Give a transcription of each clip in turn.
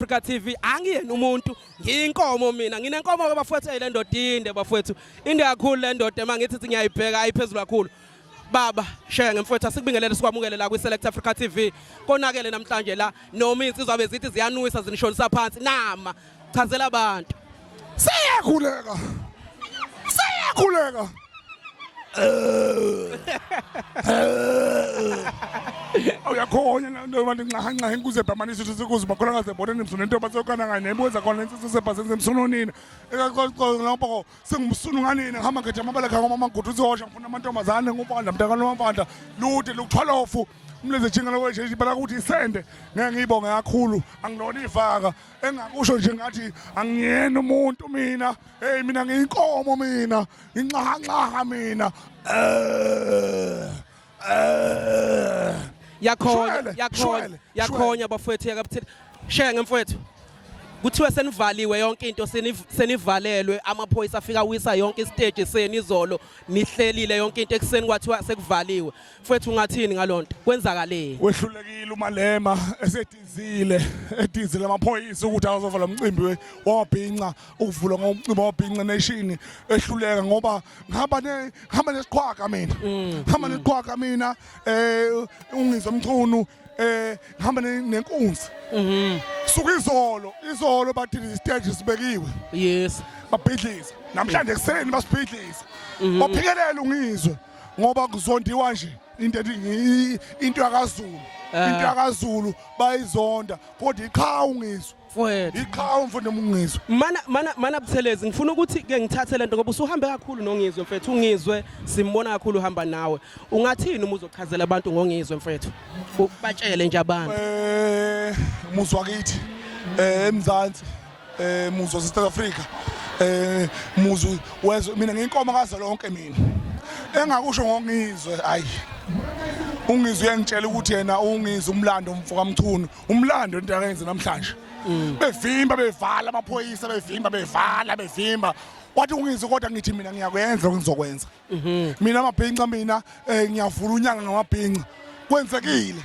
Africa TV angiyena umuntu ngiyinkomo mina nginenkomo bafowethu le ndoda inde bafowethu inde kakhulu le ndoda mangithi ngiyayibheka ayiphezulu kakhulu baba shenge mfowethu asikubingelele sikwamukele la kwi Select Africa TV konakele namhlanje la noma insizwa bezithi ziyanuwisa zinishonisa phansi nama chazela abantu siyakhuleka uyakhonya nto abantu nxa inkuze ebamanisa ukuthi sikuze bakhona ngazebona nemsunu into basokana ngane ebuza khona insizwe sebhasenze emsunonini ekaqoqo sengumsunu nganini ngihamba ngethe amabala khanga amagudu uzosha ngifuna amantombazane ngumfana mntakana wamfanda lude lu12 umleze jinga lokweje ibala ukuthi isende ngeke ngiyibonge kakhulu angilona ivaka engakusho nje ngathi angiyena umuntu mina hey mina ngiyinkomo mina inxaxa mina yakhonya bafowethu yakabuthini shenge mfowethu kuthiwe senivaliwe yonke into senivalelwe amaphoyisa afika wisa yonke istage senizolo nihlelile yonke into ekseni kwathiwa sekuvaliwe mfowethu ungathini ngalonto kwenzakale Uhlulekile UMALEMA esedizile amaphoyisa ukuthi azovala umcimbi wamabhinqa ukuvula ngomcimbi wamabhinqa nation ehluleka ngoba ngihamba nesiqhwaga mina ungizwe umchunu ngihamba nenkunzi suka izolo bathi istage sibekiwe yes babhidliza namhlanje ekseni basibhidliza baphikelele ungizwe ngoba kuzondiwa nje into yakazulu bayizonda kodwa iqha ungizwe mfowethu iqha mfowethu ungizwe mana Buthelezi ngifuna ukuthi ke ngithathe lento ngoba usuhambe kakhulu nongizwe mfowethu ungizwe simbona kakhulu uhamba nawe ungathini uma uzochazela abantu ngongizwe mfowethu ubatshele nje abantu muzwa kithi eMzansi muzwa South Africa muzwa wezwe mina ngiyinkomo kaze lonke mina engakusho ngongizwe hayi ungizwe uyangitshela ukuthi yena ungizwe umlando umfoka mchunu umlando into akenze namhlanje bevimba bevala amaphoyisa bevimba wathi ungizwe kodwa ngithi mina ngiyakwenza ngizokwenza mina amabhinqa mina ngiyavula unyanga ngamabhinqa kwenzekile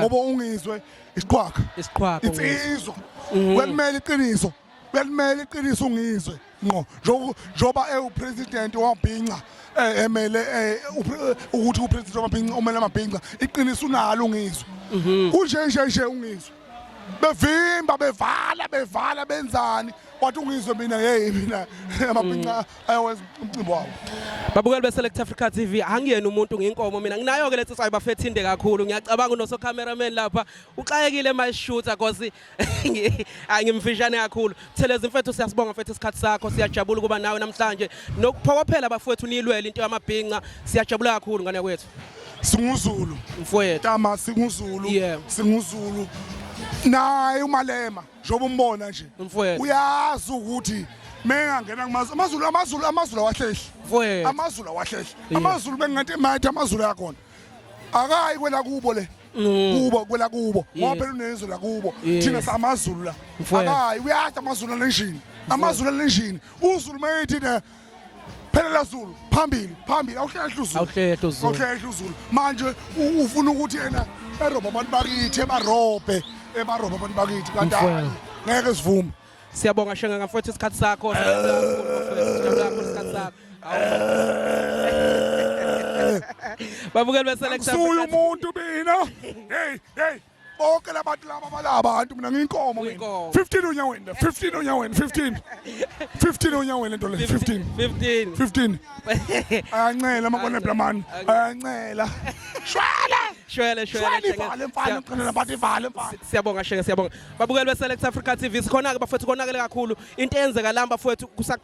ngoba ungizwe isiqhwaga insizwa kwemele iqiniso ungizwe ngo njoba upresident wamabhinqa emele ukuthi upresident wamabhinqa umele amabhinqa iqiniso unalo ungizwe kunje ungizwe bevimba bevala benzani wathi ungizwe mina hey mina amabhinqa ayenza umcimbi wabo babukeli beSelect Africa TV angiyena umuntu ngiyinkomo mina nginayo ke lethi sayi bafethinde kakhulu ngiyacabanga unoso cameraman lapha uxayekile mayishooter because angimfishane kakhulu Buthelezi mfethu siyasibonga mfethu isikhathi sakho siyajabula kuba nawe namhlanje nokuphokophela bafowethu nilwele into yamabhinqa siyajabula kakhulu ngane kwethu singuzulu mfowethu tama singuzulu naye uMalema njoba umbona nje uyazi ukuthi mengangena amazulu awahlehli amazulu bengathi mathi amazulu yakhona akayi kwela kubo le kwela kubo ngoba phela unezwe la kubo thina samazulu la akayi uyathi amazulu lenjini uzulu mayithi ne phela Zulu phambili awuhlehla uzulu manje ufuna ukuthi yena eroba abantu bakithi ebarobe abantu bakithi kanti ngeke sivume siyabonga shenge ngamfowethu isikhathi sakho siyabonga kakhulu isikhathi sakho babukeli beSelect Africa umuntu mina hey bonke labantu laba balabantu mina ngiyinkomo mina 15 onyaweni 15 onyaweni into le 15 ayancela amakona blamani ayancela shwele siyabonga shenge siyabonga babukeli beSelect Africa TV sikhona ke bafethu konakele kakhulu into eyenzeka lamba bafethu kusaqhubeka